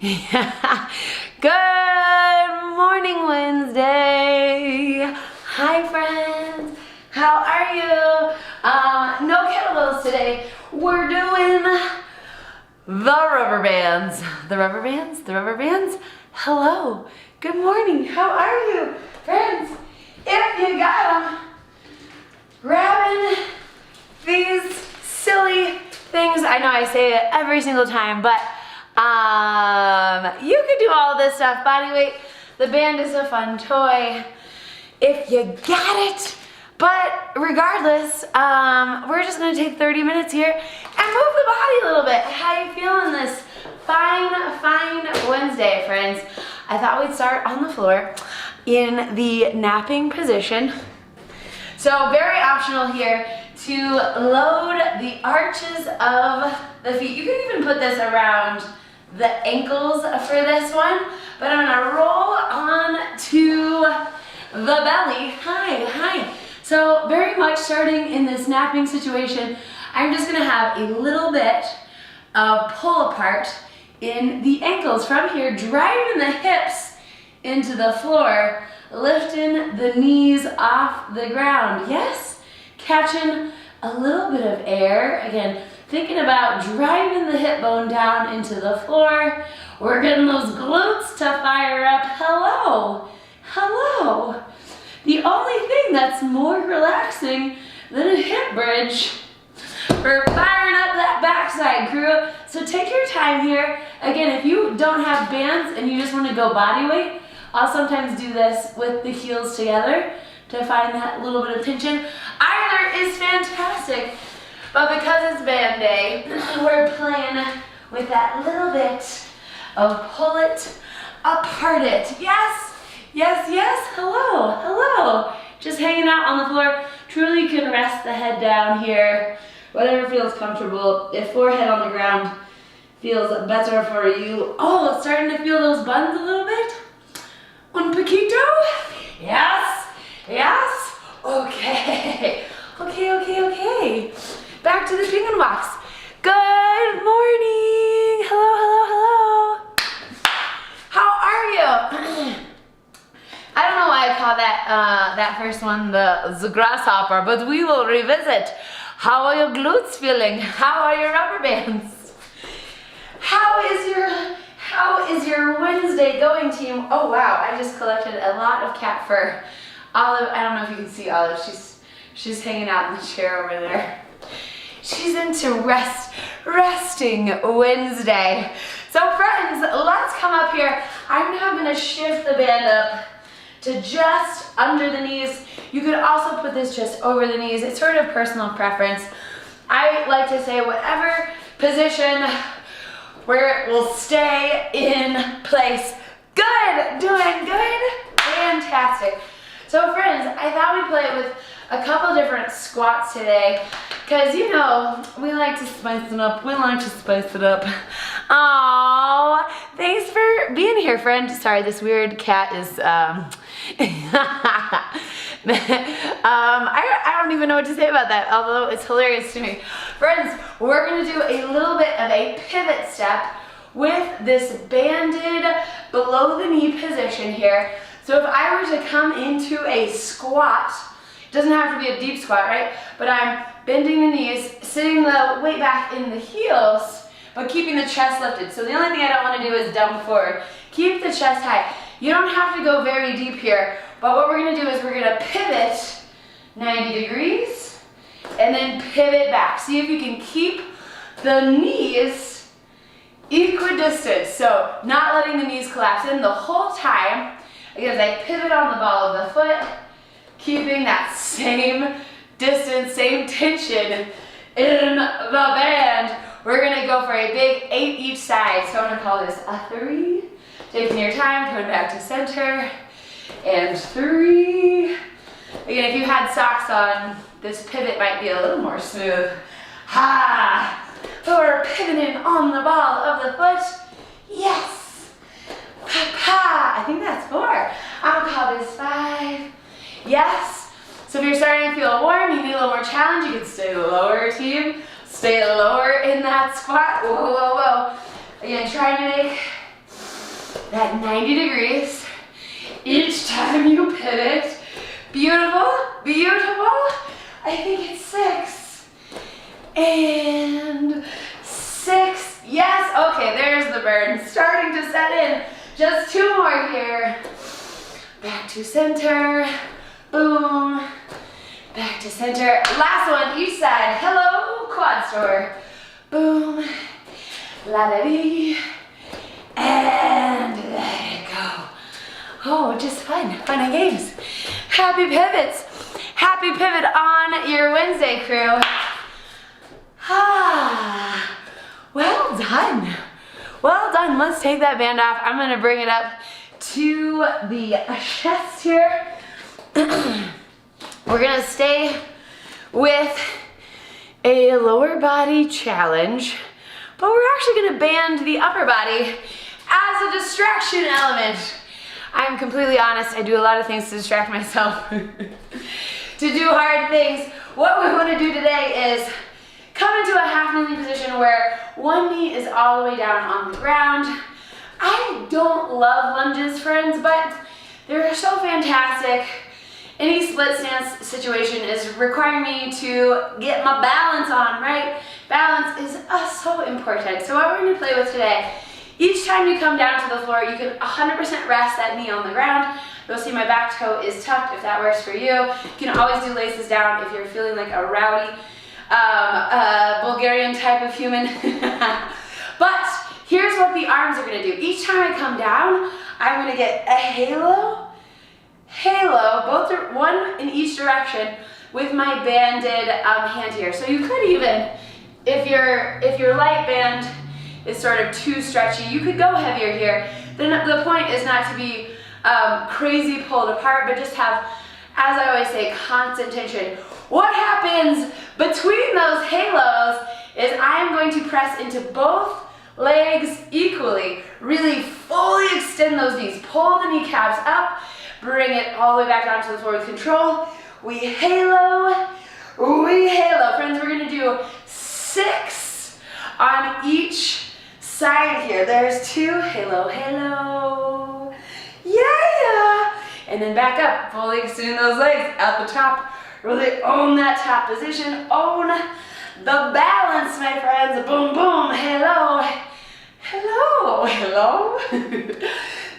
Good morning, Wednesday. Hi, friends. How are you? No kettlebells today. We're doing the rubber bands. The rubber bands? The rubber bands? Hello. Good morning. How are you, friends? If you got them, grabbing these silly things. I know I say it every single time, but you can do all this stuff. Body weight, the band is a fun toy if you got it. But regardless, we're just gonna take 30 minutes here and move the body a little bit. How you feeling this fine Wednesday, friends? I thought we'd start on the floor in the napping position. So very optional here to load the arches of the feet. You can even put this around the ankles for this one, but I'm gonna roll on to the belly. Hi. So very much starting in this napping situation, I'm just gonna have a little bit of pull apart in the ankles from here, driving the hips into the floor, lifting the knees off the ground. Yes, catching a little bit of air. Again, thinking about driving the hip bone down into the floor. We're getting those glutes to fire up. Hello. The only thing that's more relaxing than a hip bridge for firing up that backside, crew. So take your time here. Again, if you don't have bands and you just want to go body weight, I'll sometimes do this with the heels together to find that little bit of tension. Either is fantastic, but because it's band day, we're playing with that little bit of pull it, apart it. Yes. Hello. Just hanging out on the floor. Truly can rest the head down here. Whatever feels comfortable. If forehead on the ground feels better for you. Oh, starting to feel those buns a little bit. Un poquito? Yes. Okay. Back to the penguin walks. Good morning. Hello. How are you? I don't know why I call that first one the grasshopper, but we will revisit. How are your glutes feeling? How are your rubber bands? How is your Wednesday going, team? Oh wow, I just collected a lot of cat fur. Olive, I don't know if you can see Olive. She's hanging out in the chair over there. She's into resting Wednesday. So friends, let's come up here. I'm now gonna shift the band up to just under the knees. You could also put this just over the knees. It's sort of personal preference. I like to say whatever position where it will stay in place. Good, doing good, fantastic. So friends, I thought we'd play with a couple different squats today, because you know, we like to spice it up. Oh, thanks for being here, friend. Sorry, this weird cat is, I don't even know what to say about that, although it's hilarious to me. Friends, we're gonna do a little bit of a pivot step with this banded below the knee position here. So if I were to come into a squat, it doesn't have to be a deep squat, right? But I'm bending the knees, sitting the weight back in the heels, but keeping the chest lifted. So the only thing I don't want to do is dump forward. Keep the chest high. You don't have to go very deep here, but what we're going to do is we're going to pivot 90 degrees and then pivot back. See if you can keep the knees equidistant. So not letting the knees collapse in the whole time. Again, as I pivot on the ball of the foot, keeping that same distance, same tension in the band. We're gonna go for a big 8 each side. So I'm gonna call this a 3. Taking your time, coming back to center, and 3. Again, if you had socks on, this pivot might be a little more smooth. Ha! But we're pivoting on the ball of the foot. Yes! I think that's 4. I'm gonna call this 5. Yes. So if you're starting to feel warm, you need a little more challenge, you can stay lower, team. Stay lower in that squat. Whoa. Again, trying to make that 90 degrees each time you pivot. Beautiful, beautiful. I think it's 6 and 6. Yes, okay, there's the burn starting to set in. Just 2 more here. Back to center, boom. Back to center. Last one, each side. Hello, quad store. Boom. La-da-dee. And let it go. Oh, just fun and games. Happy pivots. Happy pivot on your Wednesday, crew. Ah, well done. Well done. Let's take that band off. I'm gonna bring it up to the chest here. We're gonna stay with a lower body challenge, but we're actually gonna band the upper body as a distraction element. I'm completely honest, I do a lot of things to distract myself, to do hard things. What we wanna do today is come into a half kneeling position where one knee is all the way down on the ground. I don't love lunges, friends, but they're so fantastic. Any split stance situation is requiring me to get my balance on, right? Balance is so important. So what we're gonna play with today, each time you come down to the floor, you can 100% rest that knee on the ground. You'll see my back toe is tucked if that works for you. You can always do laces down if you're feeling like a rowdy Bulgarian type of human. But here's what the arms are gonna do. Each time I come down, I'm gonna get a halo, both are one in each direction with my banded hand here. So you could even, if your light band is sort of too stretchy, you could go heavier here. Then the point is not to be crazy pulled apart, but just have, as I always say, constant tension. What happens between those halos is I'm going to press into both legs equally. Really fully extend those knees. Pull the kneecaps up. Bring it all the way back down to the floor with control. We halo. Friends, we're gonna do 6 on each side here. There's 2, halo. Yeah. And then back up, fully extending those legs out the top. Really own that top position. Own the balance, my friends. Boom, boom, halo.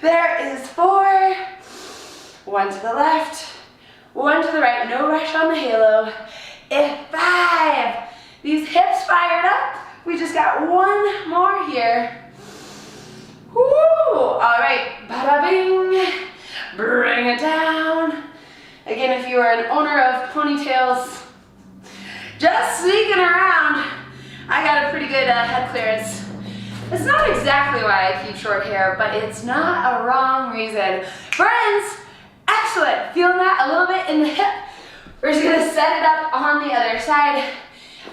There is 4. 1 to the left, 1 to the right, no rush on the halo. 5, these hips fired up. We just got 1 more here. Woo! All right, bada bing. Bring it down. Again, if you are an owner of ponytails, just sneaking around, I got a pretty good head clearance. It's not exactly why I keep short hair, but it's not a wrong reason. Friends, excellent. Feeling that a little bit in the hip. We're just gonna set it up on the other side.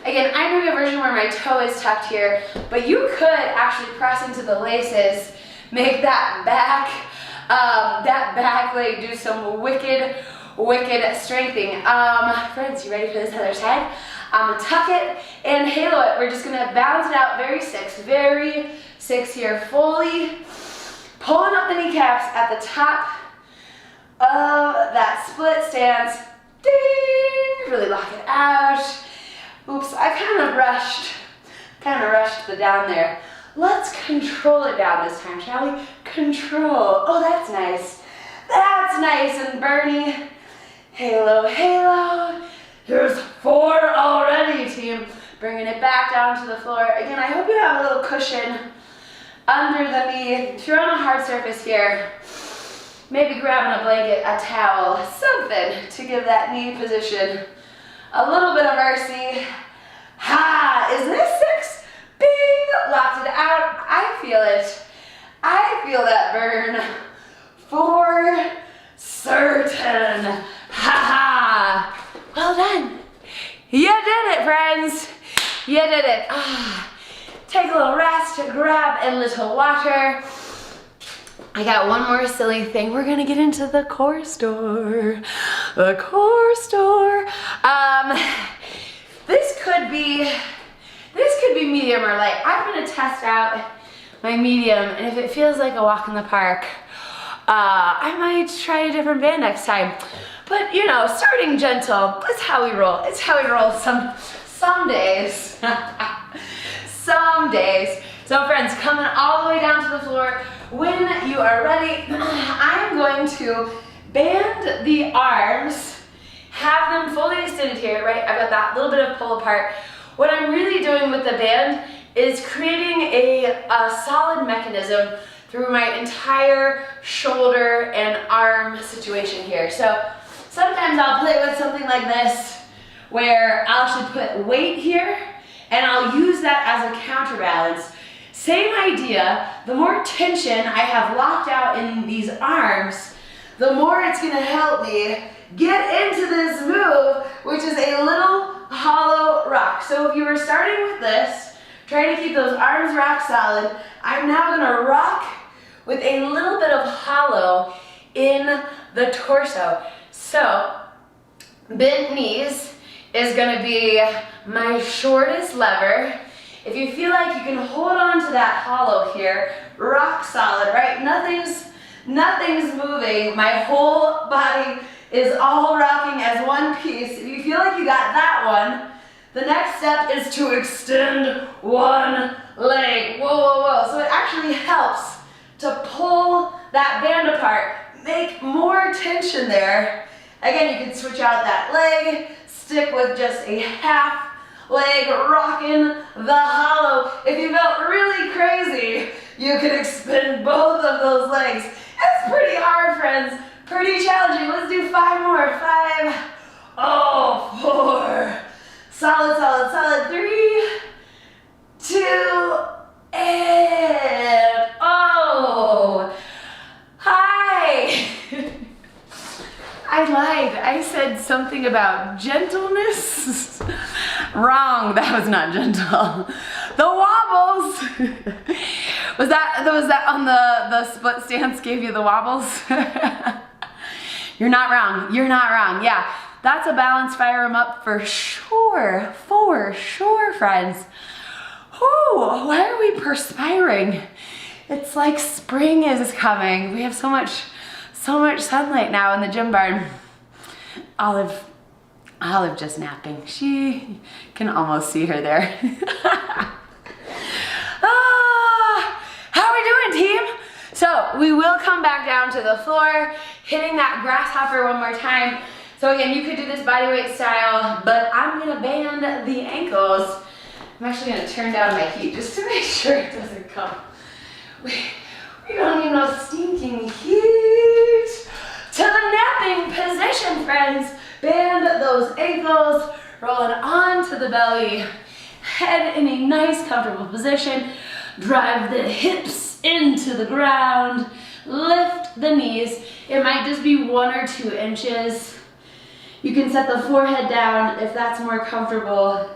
Again, I'm doing a version where my toe is tucked here, but you could actually press into the laces, make that back leg do some wicked strengthening. Friends, you ready for this other side? I'm gonna tuck it and halo it. We're just gonna balance it out, very 6 here, fully pulling up the kneecaps at the top of that split stance. Ding! Really lock it out. Oops, I kind of rushed the down there. Let's control it down this time, shall we? Control. Oh, that's nice. That's nice and burny. Halo. Here's 4 already, team. Bringing it back down to the floor. Again, I hope you have a little cushion under the knee. If you're on a hard surface here, maybe grabbing a blanket, a towel, something to give that knee position a little bit of mercy. Ha! Isn't this 6? Bing! Locked it out. I feel it. I feel that burn. For certain. Ha ha! Well done. You did it, friends. You did it. Take a little rest, grab a little water. I got one more silly thing. We're gonna get into the core store. The core store. This could be medium or light. I'm gonna test out my medium, and if it feels like a walk in the park, I might try a different band next time. But you know, starting gentle, that's how we roll. It's how we roll some days. Some days. So friends, coming all the way down to the floor. When you are ready, I'm going to band the arms, have them fully extended here, right? I've got that little bit of pull apart. What I'm really doing with the band is creating a solid mechanism through my entire shoulder and arm situation here. So sometimes I'll play with something like this, where I'll actually put weight here, and I'll use that as a counterbalance. Same idea, the more tension I have locked out in these arms, the more it's gonna help me get into this move, which is a little hollow rock. So if you were starting with this, trying to keep those arms rock solid, I'm now gonna rock with a little bit of hollow in the torso. So, bent knees is gonna be my shortest lever. If you feel like you can hold on to that hollow here, rock solid, right? Nothing's moving. My whole body is all rocking as one piece. If you feel like you got that one, the next step is to extend one leg. Whoa, whoa, whoa. So it actually helps to pull that band apart, make more tension there. Again, you can switch out that leg, stick with just a half leg, rocking the hollow. If you felt really crazy, you could extend both of those legs. It's pretty hard, friends, pretty challenging. Let's do 5 more. 5, oh, 4, solid, solid, solid, 3, 2, and oh, hi. I lied. I said something about gentleness. Wrong. That was not gentle. The wobbles. Was that on the split stance gave you the wobbles? You're not wrong. You're not wrong. Yeah, that's a balance fire 'em up for sure. For sure, friends. Whew, why are we perspiring? It's like spring is coming. We have so much sunlight now in the gym barn. Olive just napping. She can almost see her there. How are we doing, team? So we will come back down to the floor, hitting that grasshopper one more time. So again, you could do this bodyweight style, but I'm gonna band the ankles. I'm actually gonna turn down my heat just to make sure it doesn't come. We don't need no stinking heat. To the napping position, friends. Band those ankles, rolling onto the belly. Head in a nice, comfortable position. Drive the hips into the ground. Lift the knees. It might just be 1 or 2 inches. You can set the forehead down if that's more comfortable.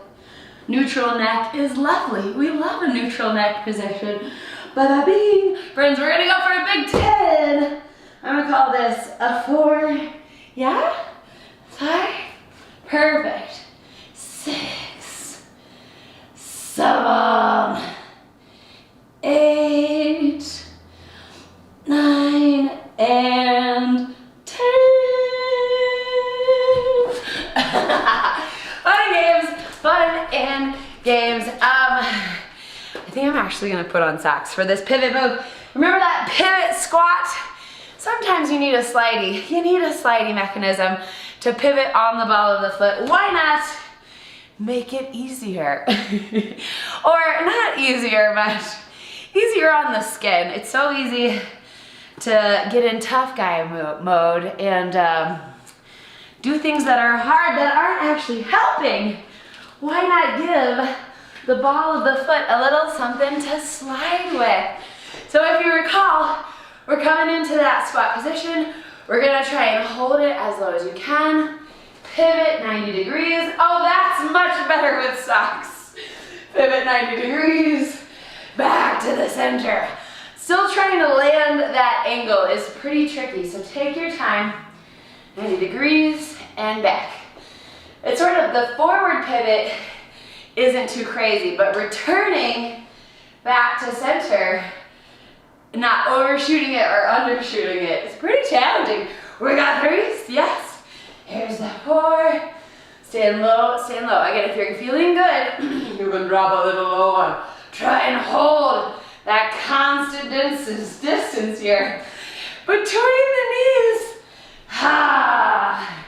Neutral neck is lovely. We love a neutral neck position. Bada bing. Friends, we're gonna go for a big 10. I'm gonna call this a 4. Yeah? 5. Perfect. 6, 7, 8, 9, and 10. Fun and games. I think I'm actually gonna put on socks for this pivot move. Remember that pivot squat? Sometimes you need a slidey. You need a slidey mechanism to pivot on the ball of the foot. Why not make it easier? Or not easier, but easier on the skin. It's so easy to get in tough guy mode and do things that are hard that aren't actually helping. Why not give the ball of the foot a little something to slide with? So if you recall, we're coming into that squat position. We're gonna try and hold it as low as you can. Pivot 90 degrees. Oh, that's much better with socks. Pivot 90 degrees. Back to the center. Still trying to land that angle is pretty tricky, so take your time. 90 degrees and back. It's sort of the forward pivot isn't too crazy, but returning back to center. Not overshooting it or undershooting it. It's pretty challenging. We got 3, yes. Here's the 4. Stand low, stand low. Again, if you're feeling good, you can drop a little lower. Try and hold that constant distance here between the knees. Ah,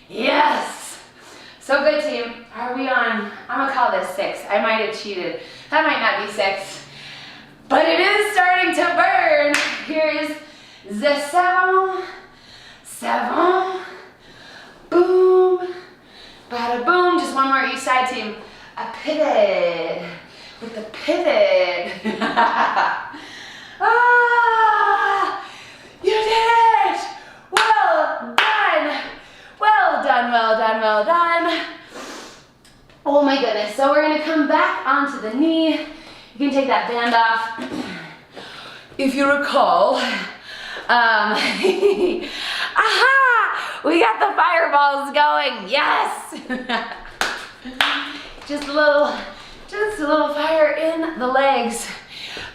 yes. So good, team. Are we on? I'm gonna call this 6. I might have cheated. That might not be 6. But it is starting to burn. Here is the 7, 7, boom, bada boom. Just one more each side, team. A pivot with the pivot. Ah, you did it! Well done. Well done, well done, well done. Oh my goodness. So we're gonna come back onto the knee. You can take that band off. If you recall, aha! We got the fireballs going, yes! Just a little fire in the legs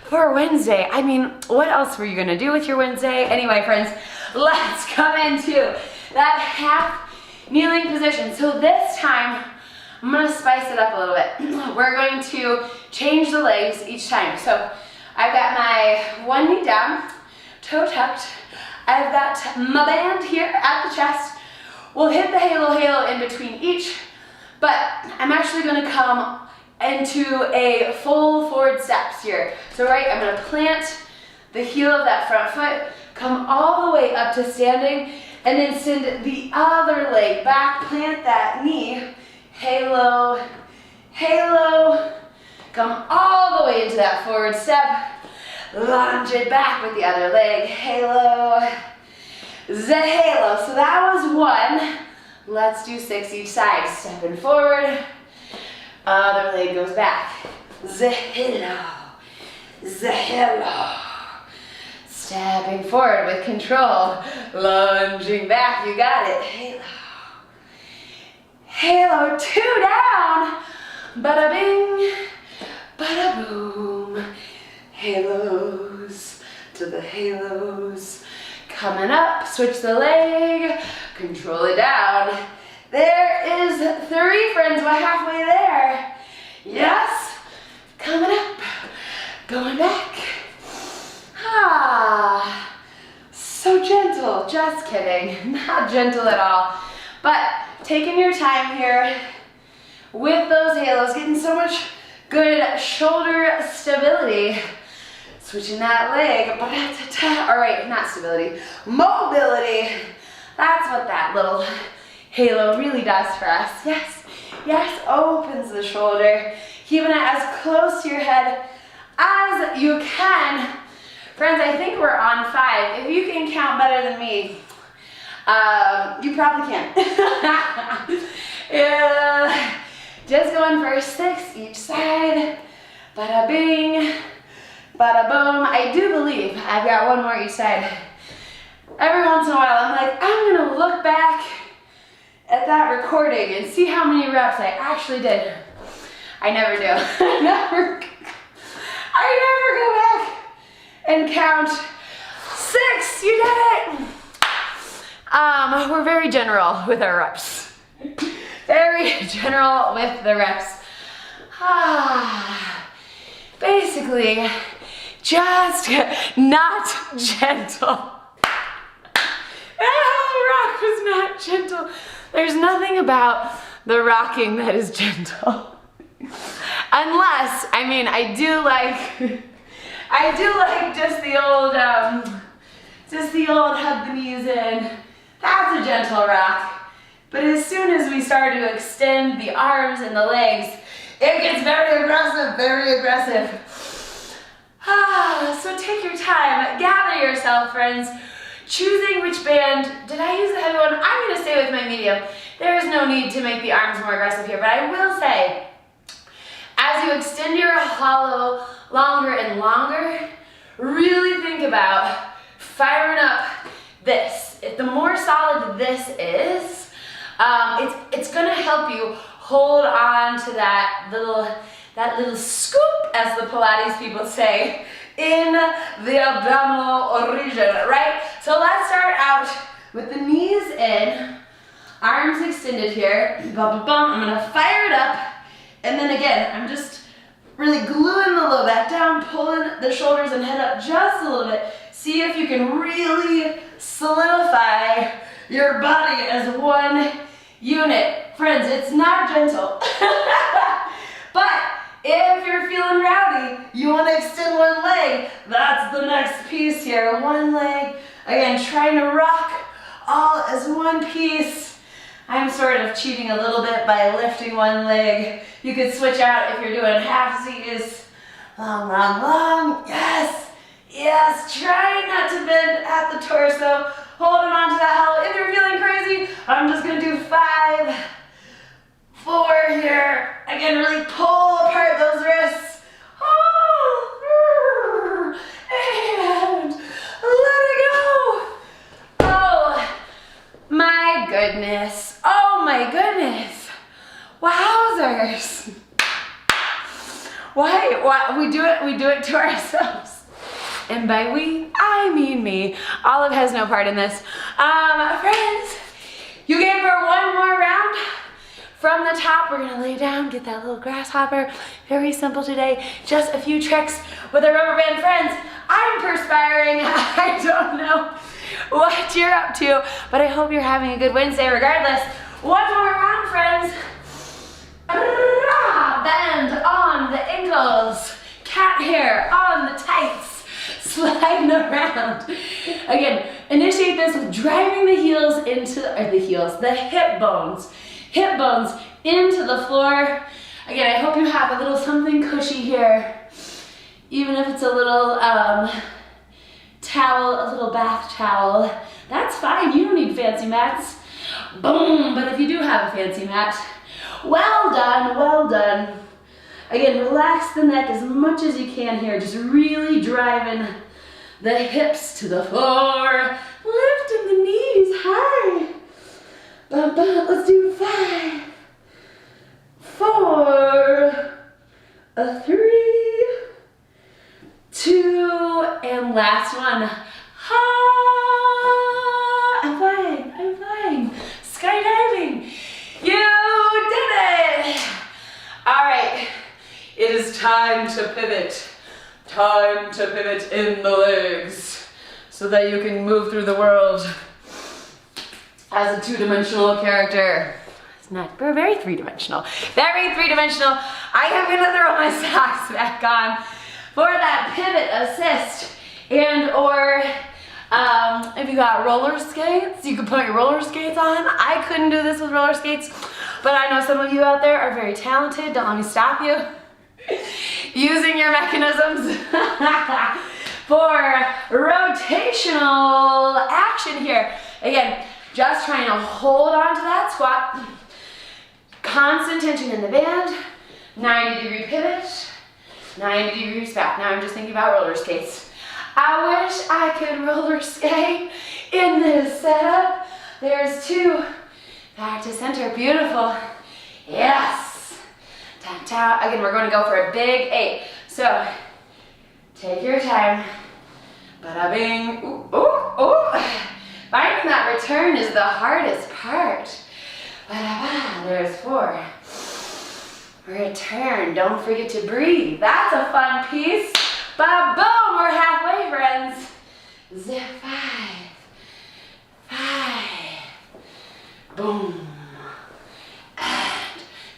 for Wednesday. I mean, what else were you gonna do with your Wednesday? Anyway, friends, let's come into that half kneeling position. So this time, I'm gonna spice it up a little bit. We're going to change the legs each time. So I've got my one knee down, toe tucked. I've got my band here at the chest. We'll hit the halo in between each, but I'm actually gonna come into a full forward steps here. So I'm gonna plant the heel of that front foot, come all the way up to standing, and then send the other leg back, plant that knee, halo, halo, come all the way into that forward step, lunge it back with the other leg, halo, the halo. So that was 1. Let's do 6 each side. Stepping forward, other leg goes back, the halo, the halo. Stepping forward with control, lunging back, you got it, halo. Halo, 2 down, bada bing, bada boom. Halos to the halos. Coming up, switch the leg, control it down. There is 3, friends, we're halfway there. Yes, coming up, going back. Ah, so gentle, just kidding, not gentle at all. But taking your time here with those halos, getting so much good shoulder stability. Switching that leg, all right, not stability, mobility. That's what that little halo really does for us. Yes, yes, opens the shoulder, keeping it as close to your head as you can. Friends, I think we're on 5. If you can count better than me, you probably can. Yeah. Just going for 6 each side. Bada bing, bada boom. I do believe I've got 1 more each side. Every once in a while, I'm like, I'm gonna look back at that recording and see how many reps I actually did. I never do. I never go back and count. 6, you did it. We're very general with our reps. Very general with the reps. Basically, just not gentle. The rock was not gentle. There's nothing about the rocking that is gentle. Unless, I mean, I do like just the old hug the knees in. That's a gentle rock. But as soon as we start to extend the arms and the legs, it gets very aggressive, very aggressive. So take your time, gather yourself, friends. Choosing which band, did I use the heavy one? I'm gonna stay with my medium. There is no need to make the arms more aggressive here, but I will say, as you extend your hollow longer and longer, really think about firing up this. If the more solid this is, it's gonna help you hold on to that that little scoop, as the Pilates people say, in the abdominal region, right? So let's start out with the knees in, arms extended here. Bum, bum, bum. I'm gonna fire it up. And then again, I'm just really gluing the low back down, pulling the shoulders and head up just a little bit. See if you can really solidify your body as one unit. Friends, it's not gentle. But if you're feeling rowdy, you want to extend one leg. That's the next piece here. One leg. Again, trying to rock all as one piece. I'm sort of cheating a little bit by lifting one leg. You could switch out if you're doing halfsies. Long, long, long. Yes. Yes. Try not to bend at the torso. Holding on to that hollow. If you're feeling crazy, I'm just going to do 5, 4 here. Again, really pull apart those wrists. Oh, and let it go. Oh, my goodness. Oh, my goodness. Wowzers. Why? We do it to ourselves. And by we, I mean me. Olive has no part in this. Friends, you came for one more round. From the top, we're gonna lay down, get that little grasshopper. Very simple today. Just a few tricks with a rubber band. Friends, I'm perspiring. I don't know what you're up to, but I hope you're having a good Wednesday regardless. One more round, friends. Bend on the ankles. Cat hair on the tights. Sliding around. Again, initiate this with driving the heels into, the hip bones into the floor. Again, I hope you have a little something cushy here. Even if it's a little towel, a little bath towel, that's fine. You don't need fancy mats. Boom, but if you do have a fancy mat, well done, well done. Again, relax the neck as much as you can here, just really driving the hips to the floor, lifting the knees high. Bum, bum. Let's do 5, 4, 3, 2, and last one. I'm flying, skydiving. You did it. All right. It is time to pivot. Time to pivot in the legs so that you can move through the world as a 2-dimensional character. It's not, we're very 3-dimensional. Very 3-dimensional. I am gonna throw my socks back on for that pivot assist. And or if you got roller skates, you can put your roller skates on. I couldn't do this with roller skates, but I know some of you out there are very talented. Don't let me stop you. Using your mechanisms for rotational action here. Again, just trying to hold on to that squat. Constant tension in the band. 90-degree pivot. 90 degrees back. Now I'm just thinking about roller skates. I wish I could roller skate in this setup. There's 2. Back to center. Beautiful. Yes. Again, we're going to go for a big 8. So, take your time. Bada bing. Ooh, ooh, ooh. Finding that return is the hardest part. Bada ba. There's 4. Return. Don't forget to breathe. That's a fun piece. Bada boom. We're halfway, friends. Zip 5. Boom.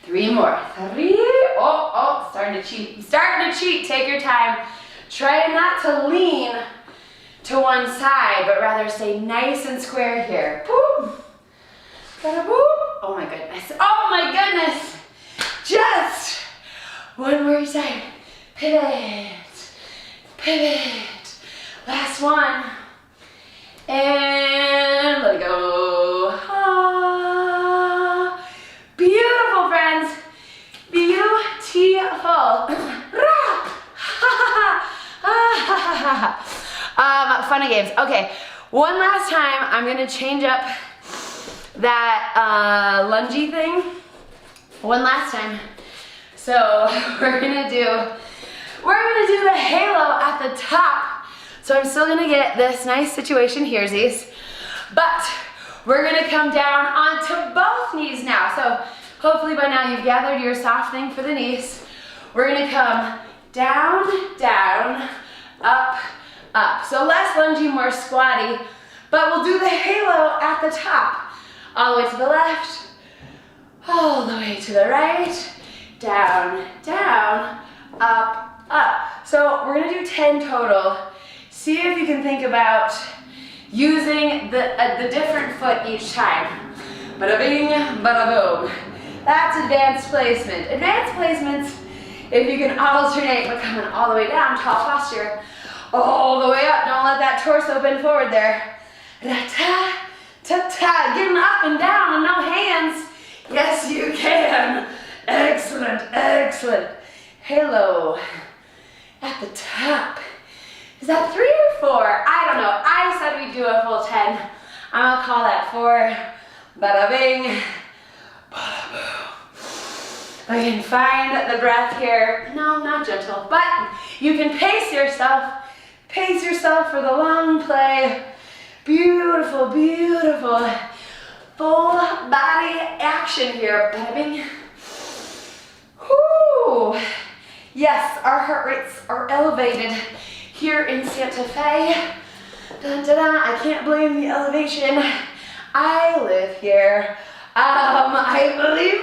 3 more. 3. Oh, starting to cheat. Starting to cheat. Take your time. Try not to lean to one side, but rather stay nice and square here. Boom. Boom. Oh my goodness. Oh my goodness. Just one more time. Pivot. Pivot. Last one. And let it go. Ah. Beautiful, friends. Beautiful. Fun and games. Okay, one last time, I'm gonna change up that lungy thing. One last time. So we're gonna do the halo at the top. So I'm still gonna get this nice situation here, Z's, but we're gonna come down onto both knees now. So hopefully by now you've gathered your softening for the knees. We're gonna come down, down, up, up. So less lungy, more squatty, but we'll do the halo at the top. All the way to the left, all the way to the right, down, down, up, up. So we're gonna do 10 total. See if you can think about using the different foot each time. Bada bing, bada boom. That's advanced placement. Advanced placements, if you can alternate, but coming all the way down, tall posture, all the way up. Don't let that torso bend forward there. Ta-ta, ta-ta, getting up and down and no hands. Yes, you can. Excellent, excellent. Halo at the top. Is that 3 or 4? I don't know. I said we'd do a full 10. I'm gonna call that 4. Bada bing, bada boom. Again, find the breath here. No, not gentle, but you can pace yourself. Pace yourself for the long play. Beautiful, beautiful. Full body action here. Bada bing. Whoo. Yes, our heart rates are elevated here in Santa Fe. Dun, dun, dun. I can't blame the elevation. I live here. I believe,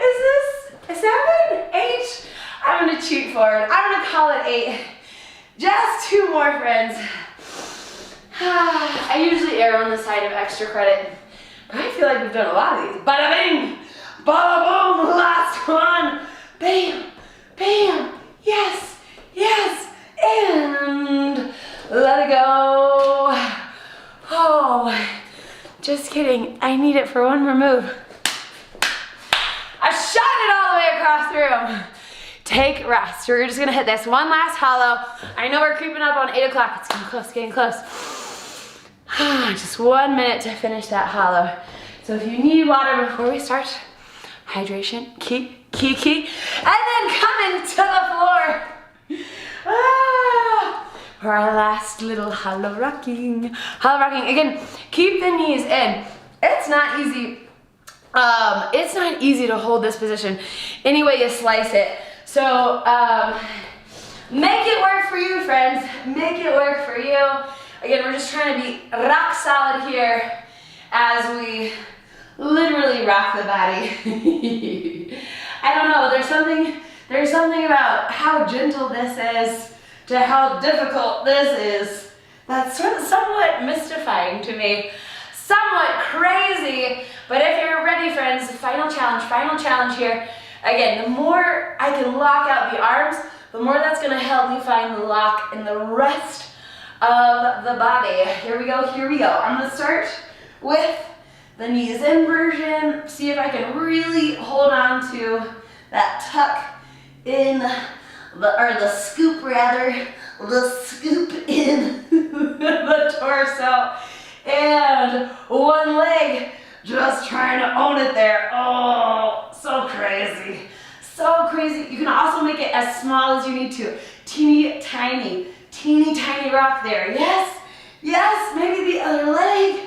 is this a 7, 8? I'm gonna cheat forward. I'm gonna call it 8. Just 2 more, friends. I usually err on the side of extra credit, but I feel like we've done a lot of these. Bada bing, bada boom, last one. Bam, bam, yes, yes, and let it go. Oh, just kidding. I need it for one more move. I shot it all the way across the room. Take rest. We're just gonna hit this one last hollow. I know we're creeping up on 8 o'clock. It's getting close, getting close. Just 1 minute to finish that hollow. So if you need water before we start, hydration, key. And then coming to the floor. For our last little hollow rocking. Hollow rocking, again, keep the knees in. It's not easy. It's not easy to hold this position any way you slice it. So make it work for you, friends. Make it work for you. Again, we're just trying to be rock solid here as we literally rock the body. I don't know, there's something about how gentle this is to how difficult this is that's sort of somewhat mystifying to me. Somewhat crazy, but if you're ready, friends, final challenge here. Again, the more I can lock out the arms, the more that's gonna help me find the lock in the rest of the body. Here we go. I'm gonna start with the knees in version. See if I can really hold on to that tuck in, the scoop in the torso. And one leg, just trying to own it there. Oh, so crazy. So crazy. You can also make it as small as you need to. Teeny tiny rock there. Yes, yes, maybe the other leg.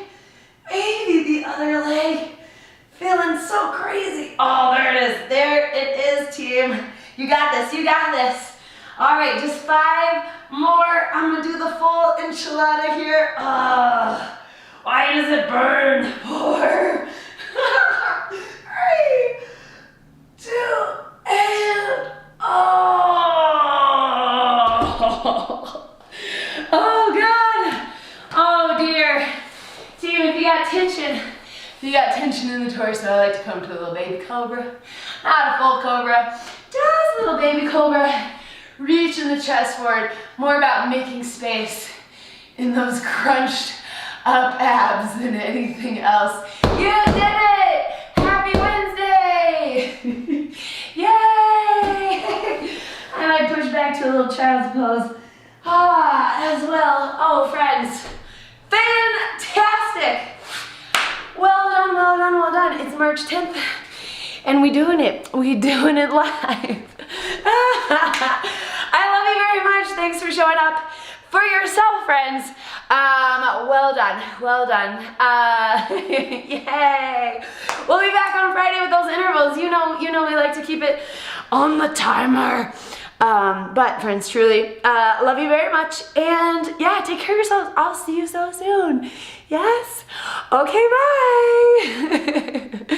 Feeling so crazy. Oh, there it is. There it is, team. You got this. All right, just 5 more. I'm gonna do the full enchilada here. Why does it burn? 4, 3, 2, and oh God, oh dear. Team, if you got tension in the torso, I like to come to a little baby cobra. Not a full cobra, just a little baby cobra. Reaching the chest forward, more about making space in those crunched up abs than anything else. You did it! Happy Wednesday! Yay! And I push back to a little child's pose. As well. Oh, friends, fantastic! Well done. It's March 10th. and we doing it live. I love you very much. Thanks for showing up for yourself, friends. Well done, well done. Yay. We'll be back on Friday with those intervals. You know we like to keep it on the timer. But friends, truly, love you very much. And yeah, take care of yourselves. I'll see you so soon. Yes? Okay, bye.